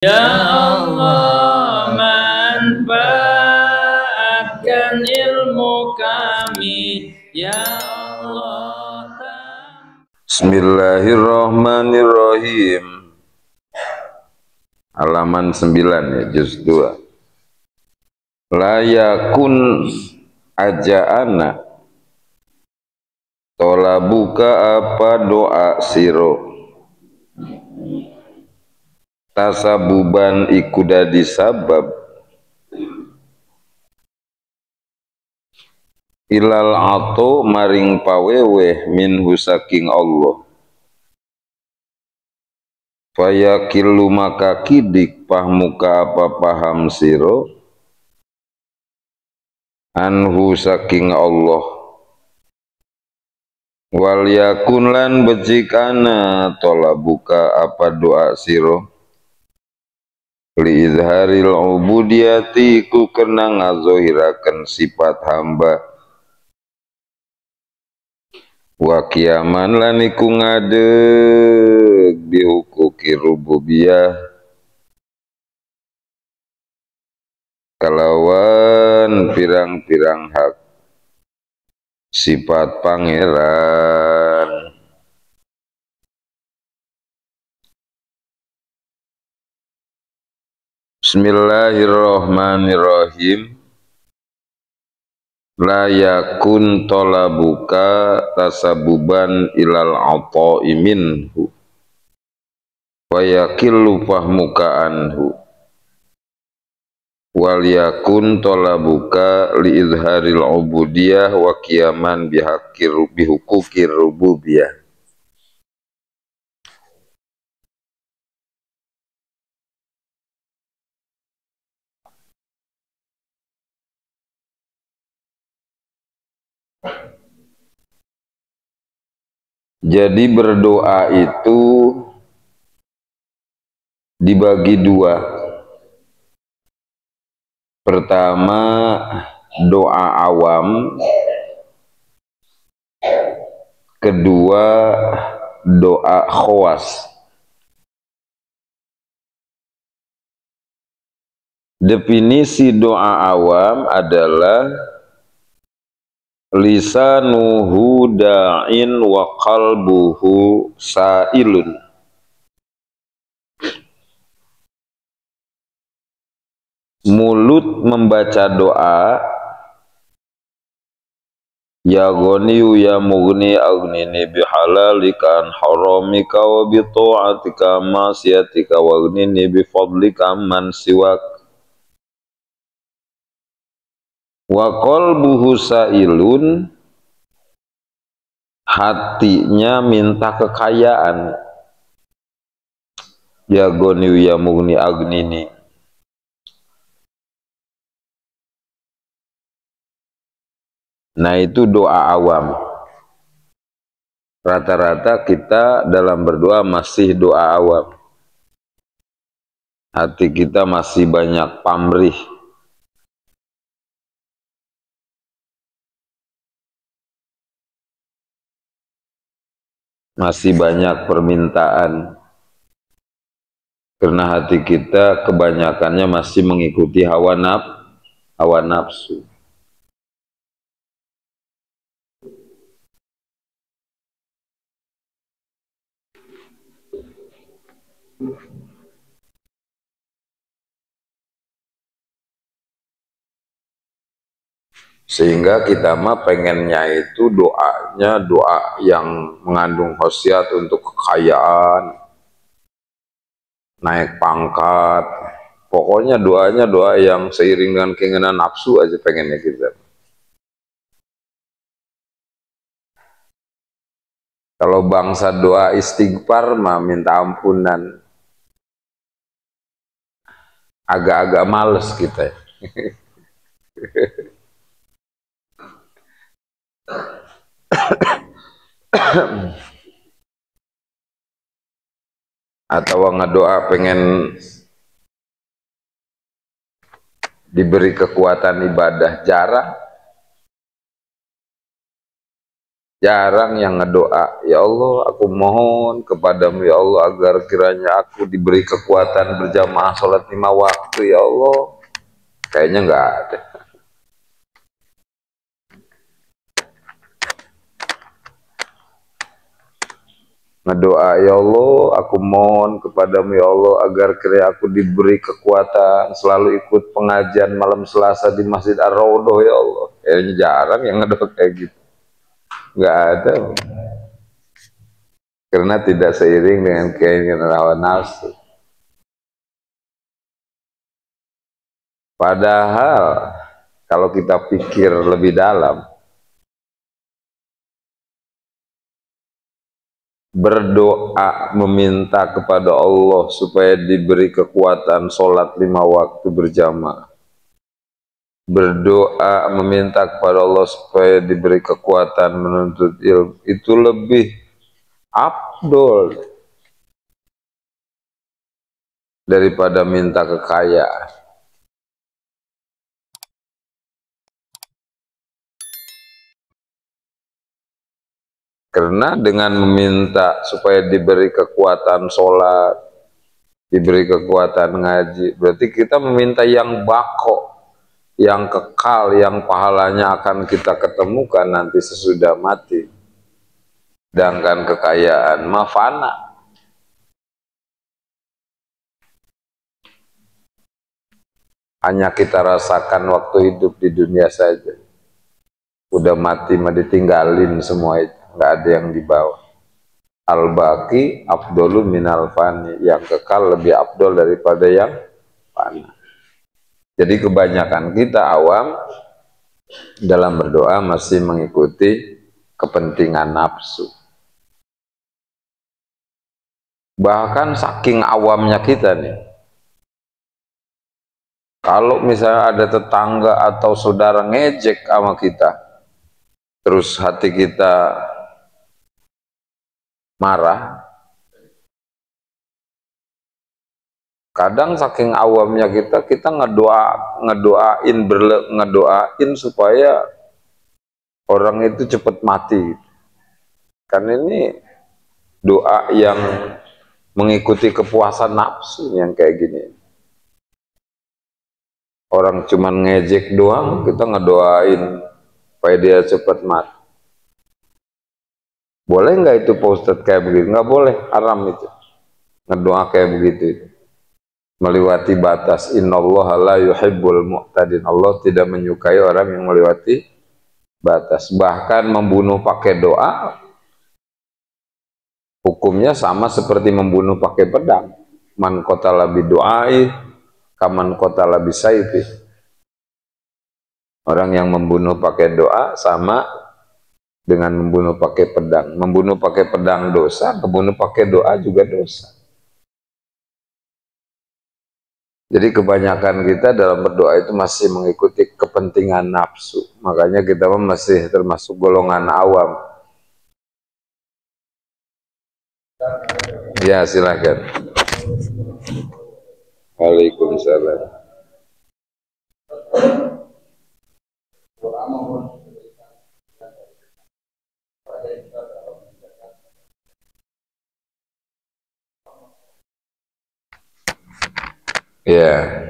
Ya Allah, manfaatkan ilmu kami, ya Allah. Bismillahirrahmanirrahim. Halaman 9 ya, juz 2. La yakun aja'ana tolabuka apa doa siro tasabuban iku dadi sabab ilal ato maring paweweh minhu saking Allah fayakilu maka kidik pahmuka apa paham siro anhu saking Allah wal yakun lan becikana tolabuka apa doa siro li izharil ubudiyati ku kena ngazohirakan sifat hamba wa kiaman lan iku ngadeg dihukuki rububiyah kalawan pirang-pirang hak sifat pangeran. Bismillahirrahmanirrahim. La yakun tolabuka tasabuban ilal ata'i minhu wa yakillu fahmuka anhu wal yakun tolabuka li izharil ubudiyah wa qiyaman bihukukir rububiyah. Jadi berdoa itu dibagi dua. Pertama, doa awam. Kedua, doa khawas. Definisi doa awam adalah lisanuhu da'in wa qalbuhu sa'ilun. Mulut membaca doa, ya ghaniyu ya mughni aghnini bihalalika an haramika wa bi ta'atika ma'siyatika wa aghnini bi fadlika man siwak. Wa qalbuhu sa'ilun, hatinya minta kekayaan. Ya ghaniyu ya mughni aghnini. Nah, itu doa awam. Rata-rata kita dalam berdoa masih doa awam. Hati kita masih banyak pamrih. Masih banyak permintaan. Karena hati kita kebanyakannya masih mengikuti hawa nafsu. Sehingga kita mah pengennya itu doanya doa yang mengandung khasiat untuk kekayaan, naik pangkat. Pokoknya doanya doa yang seiring dengan keinginan nafsu aja pengennya kita. Kalau bangsa doa istighfar mah minta ampunan. Agak-agak males kita. Atau ngedoa pengen diberi kekuatan ibadah jarang. Jarang yang ngedoa, ya Allah aku mohon kepadamu ya Allah agar kiranya aku diberi kekuatan berjamaah sholat 5 waktu ya Allah. Kayaknya nggak ada. Ngedoa, ya Allah aku mohon kepadamu ya Allah agar kiranya aku diberi kekuatan selalu ikut pengajian malam Selasa di Masjid Ar-Raudhah ya Allah. Kayaknya jarang yang ngedoa kayak gitu. Nggak ada. Karena tidak seiring dengan keinginan hawa nafsu. Padahal kalau kita pikir lebih dalam, berdoa meminta kepada Allah supaya diberi kekuatan sholat 5 waktu berjamaah, berdoa meminta kepada Allah supaya diberi kekuatan menuntut ilmu, itu lebih afdol daripada minta kekayaan. Karena dengan meminta supaya diberi kekuatan sholat, diberi kekuatan ngaji, berarti kita meminta yang bako, yang kekal, yang pahalanya akan kita ketemukan nanti sesudah mati. Sedangkan kekayaan mah fana. Hanya kita rasakan waktu hidup di dunia saja. Udah mati mah ditinggalin semua itu, nggak ada yang dibawa. Al-baqi afdolu minal fani, yang kekal lebih afdol daripada yang fana. Jadi kebanyakan kita awam dalam berdoa masih mengikuti kepentingan nafsu. Bahkan saking awamnya kita nih, kalau misalnya ada tetangga atau saudara ngejek sama kita, terus hati kita marah, kadang saking awamnya kita ngedoain supaya orang itu cepat mati. Karena ini doa yang mengikuti kepuasan nafsu yang kayak gini. Orang cuman ngejek doang, kita ngedoain supaya dia cepat mati. Boleh nggak itu Pak Ustadz kayak begitu? Nggak boleh, haram itu. Ngedoa kayak begitu itu. Melewati batas. Innallaha la yuhibbul mu'tadin. Allah tidak menyukai orang yang melewati batas. Bahkan membunuh pakai doa, hukumnya sama seperti membunuh pakai pedang. Man qatala bidu'ai, kaman qatala bisayfi. Orang yang membunuh pakai doa sama dengan membunuh pakai pedang. Membunuh pakai pedang dosa, membunuh pakai doa juga dosa. Jadi kebanyakan kita dalam berdoa itu masih mengikuti kepentingan nafsu. Makanya kita masih termasuk golongan awam. Ya, silakan. Waalaikumsalam. Ya.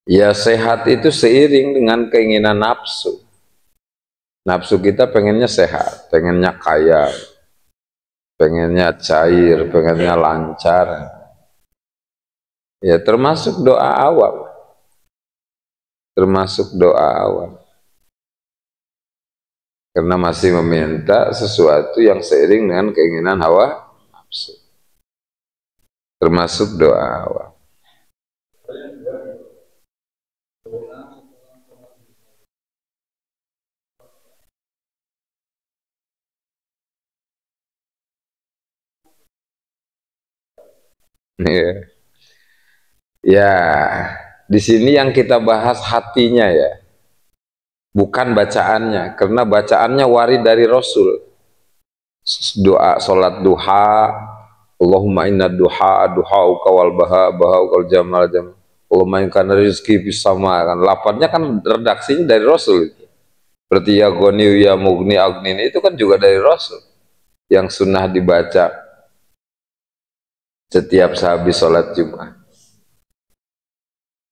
Ya, sehat itu seiring dengan keinginan nafsu. Nafsu kita pengennya sehat, pengennya kaya, pengennya cair, pengennya lancar. Ya, termasuk doa awam. Termasuk doa awam. Karena masih meminta sesuatu yang seiring dengan keinginan hawa nafsu. Termasuk doa awam. Ya. Ya, di sini yang kita bahas hatinya ya, bukan bacaannya, karena bacaannya warid dari Rasul. Doa sholat duha, Allahumma inna duha duhauka wal baha bahaukal jamal jamal. Allahumma in kana rizki fis sama, kan lafadznya kan redaksinya dari Rasul. Berarti ya Ghani ya Mughni Agnin itu kan juga dari Rasul yang sunnah dibaca setiap sehabis sholat Jumat.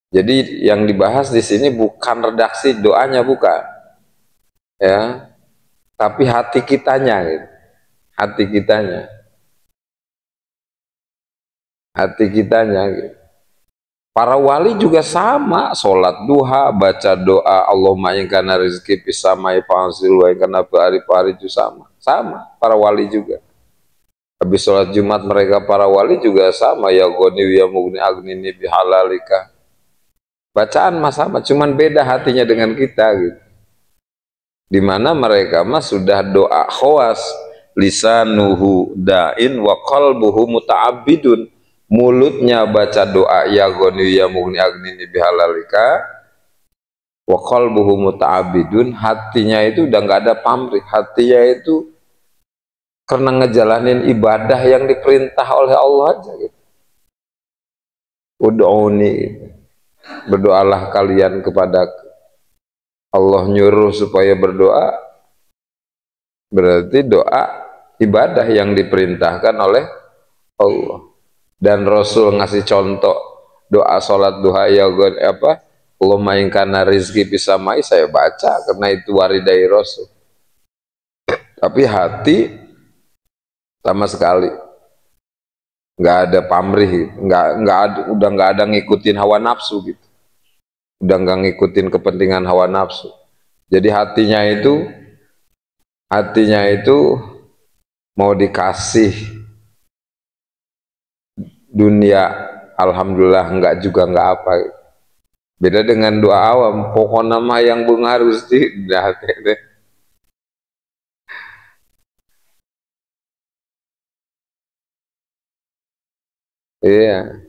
Jadi yang dibahas di sini bukan redaksi doanya, bukan, ya, tapi hati kitanya, gitu. Hati kitanya, gitu. Para wali juga sama, sholat duha, baca doa Allahumma in kana rizki fis samai fa'anzil wa in kana fa'ari itu sama para wali juga. Habis sholat Jumat mereka para wali juga sama, ya Ghani ya Mughni Aghnini bihalalika. Bacaan mah sama, cuman beda hatinya dengan kita, gitu. Dimana mereka mah sudah doa khawas, lisanuhu da'in wa qalbuhu muta'abbidun. Mulutnya baca doa ya Ghani ya Mughni Aghnini bihalalika, wa qalbuhu muta'abbidun, hatinya itu udah nggak ada pamrih, hatinya itu karena ngejalanin ibadah yang diperintah oleh Allah aja, gitu. Ud'uni, berdoalah kalian kepada Allah, nyuruh supaya berdoa, berarti doa ibadah yang diperintahkan oleh Allah. Dan Rasul ngasih contoh doa sholat duha ya apa, Allahumma in kana rizki fis samai, saya baca karena itu waridai Rasul. Tapi hati sama sekali nggak ada pamrih, nggak ada, udah nggak ada ngikutin hawa nafsu, gitu. Udah nggak ngikutin kepentingan hawa nafsu. Jadi hatinya itu mau dikasih dunia, alhamdulillah, enggak juga enggak apa. Beda dengan doa awam, pokoknya mah yang bunga Gusti, dah teh. Iya.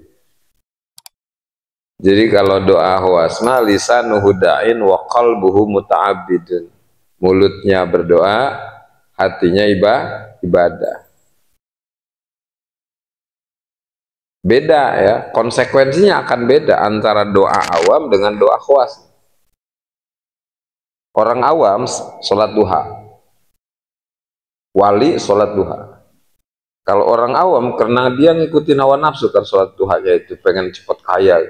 Jadi kalau doa huasma lisanuhu da'in wa qalbuhu muta'abbidun. Mulutnya berdoa, hatinya ibadah. Beda, ya, konsekuensinya akan beda antara doa awam dengan doa khawas. Orang awam sholat duha, wali sholat duha. Kalau orang awam karena dia ngikutin hawa nafsu, kan sholat duhanya itu pengen cepat kaya,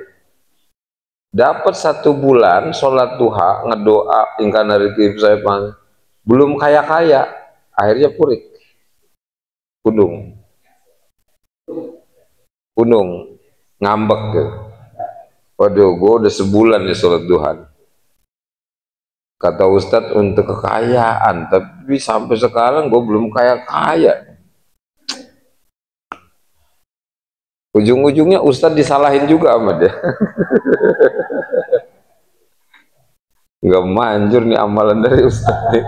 dapat 1 bulan sholat duha ngedoa ingkana rizki saya belum kaya-kaya, akhirnya purik, gunung ngambek, gitu. Waduh, gue udah sebulan nih sholat duha, kata Ustadz untuk kekayaan, tapi sampai sekarang gue belum kaya-kaya. Ujung-ujungnya Ustadz disalahin juga sama dia. Nggak manjur nih amalan dari Ustadz nih.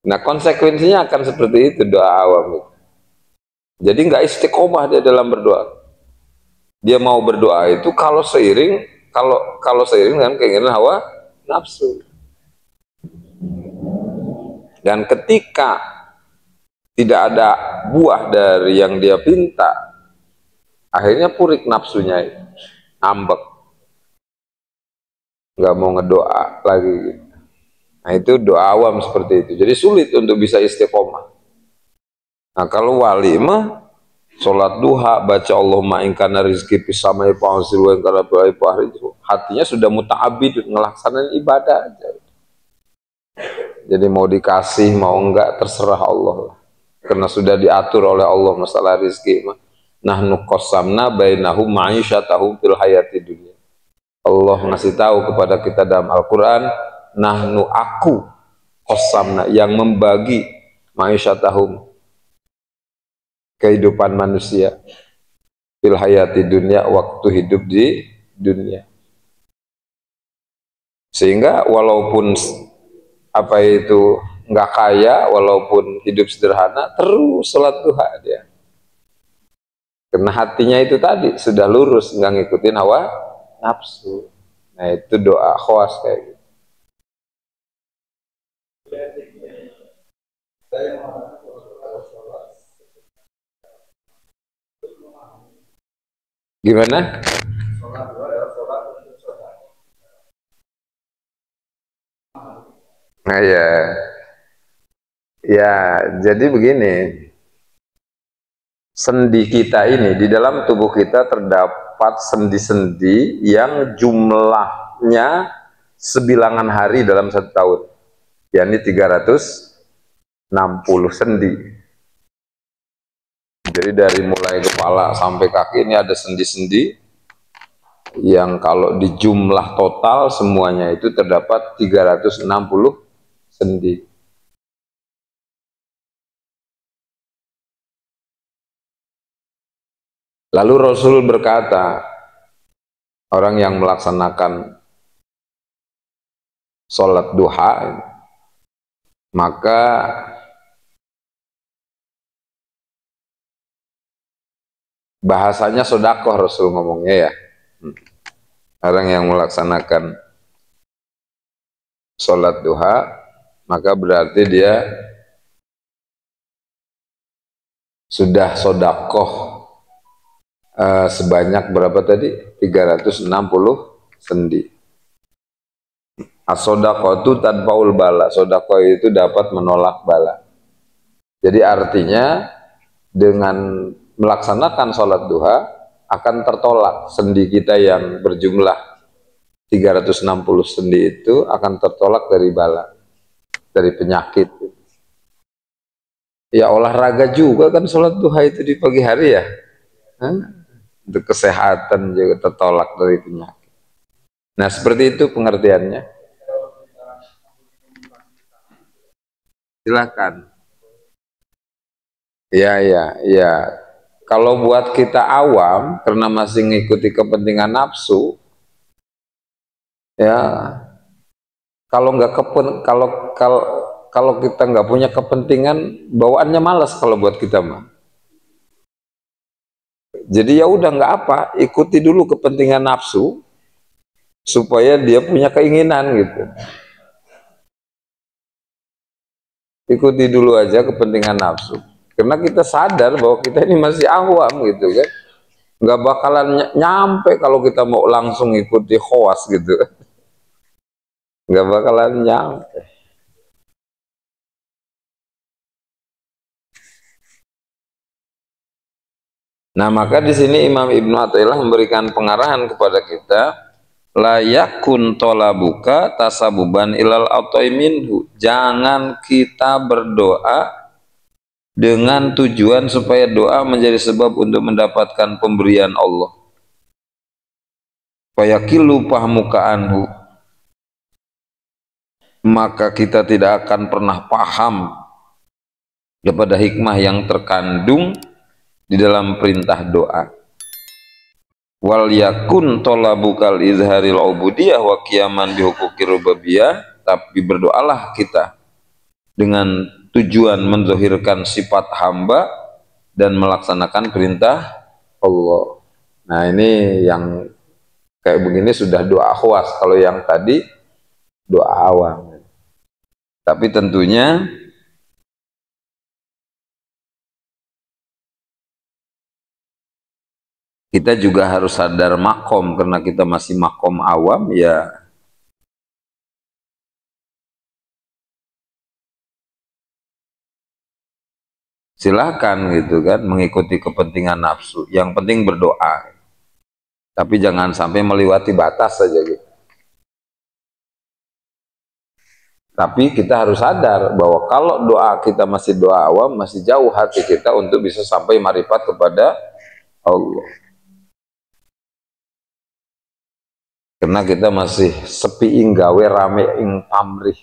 Nah, konsekuensinya akan seperti itu doa awam. Jadi nggak istiqomah dia dalam berdoa. Dia mau berdoa itu kalau seiring dengan keinginan hawa nafsu. Dan ketika tidak ada buah dari yang dia pinta, akhirnya purik nafsunya itu, ambek, nggak mau ngedoa lagi, gitu. Nah, itu doa awam seperti itu. Jadi sulit untuk bisa istiqomah. Nah, kalau wali mah sholat duha, baca Allahumma in kana rizki fis samai fa'anzil wa in kana fa'ari, hatinya sudah muta'abbid, ngelaksanain ibadah aja. Jadi mau dikasih mau enggak terserah Allah, karena sudah diatur oleh Allah masalah rizki mah. Nahnu qasamna bainahum ma'isyatahum fil hayati dunya. Allah ngasih tahu kepada kita dalam Al-Quran, nahnu, aku, qasamna, yang membagi ma'isyatahum, kehidupan manusia, fil hayati dunia, waktu hidup di dunia. Sehingga walaupun apa itu nggak kaya, walaupun hidup sederhana, terus sholat duha dia. Karena hatinya itu tadi sudah lurus, nggak ngikutin hawa nafsu. Nah, itu doa khawas kayak gitu. Gimana? Nah ya, ya jadi begini, sendi kita ini di dalam tubuh kita terdapat sendi-sendi yang jumlahnya sebilangan hari dalam satu tahun, yakni 360 sendi. Jadi dari mulai kepala sampai kaki ini ada sendi-sendi yang kalau di jumlah total semuanya itu terdapat 360 sendi. Lalu Rasul berkata, orang yang melaksanakan sholat duha, maka bahasanya sodakoh, Rasul ngomongnya ya. Orang yang melaksanakan sholat duha, maka berarti dia sudah sodakoh sebanyak berapa tadi? 360 sendi. As-sodakoh itu tanpaul bala. Sodakoh itu dapat menolak bala. Jadi artinya dengan melaksanakan sholat duha akan tertolak sendi kita yang berjumlah 360 sendi itu akan tertolak dari bala, dari penyakit. Ya olahraga juga kan sholat duha itu di pagi hari ya. Untuk kesehatan juga tertolak dari penyakit. Nah seperti itu pengertiannya. Silakan. Ya. Kalau buat kita awam, karena masih ngikuti kepentingan nafsu, ya kalau nggak kalau kita nggak punya kepentingan, bawaannya malas kalau buat kita mah. Jadi ya udah nggak apa, ikuti dulu kepentingan nafsu supaya dia punya keinginan gitu. Ikuti dulu aja kepentingan nafsu. Karena kita sadar bahwa kita ini masih awam gitu kan. Nggak bakalan nyampe kalau kita mau langsung ikuti khawas gitu. Nggak bakalan nyampe. Nah, maka di sini Imam Ibnu Athaillah memberikan pengarahan kepada kita, la yakun tolabuka tasabuban ilal atoi minhu. Jangan kita berdoa dengan tujuan supaya doa menjadi sebab untuk mendapatkan pemberian Allah. Fayakilu pahmuka anhu. Maka kita tidak akan pernah paham kepada hikmah yang terkandung di dalam perintah doa. Wal yakun tolabukal izharil ubudiyah wa qiyaman bihuquqir rububiyah. Tapi berdoalah kita dengan tujuan menzahirkan sifat hamba dan melaksanakan perintah Allah. Nah ini yang kayak begini sudah doa khawas. Kalau yang tadi doa awam. Tapi tentunya kita juga harus sadar makom, karena kita masih makom awam ya. Silakan gitu kan mengikuti kepentingan nafsu. Yang penting berdoa. Tapi jangan sampai melewati batas saja gitu. Tapi kita harus sadar bahwa kalau doa kita masih doa awam, masih jauh hati kita untuk bisa sampai marifat kepada Allah. Karena kita masih sepi inggawe rame ing pamrih.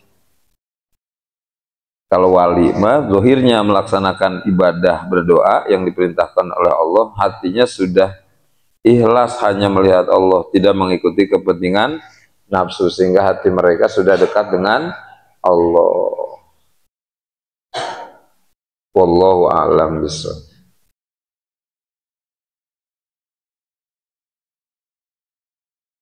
Kalau wali mah zahirnya melaksanakan ibadah berdoa yang diperintahkan oleh Allah, hatinya sudah ikhlas hanya melihat Allah, tidak mengikuti kepentingan nafsu, sehingga hati mereka sudah dekat dengan Allah. Wallahu a'lam bishawab.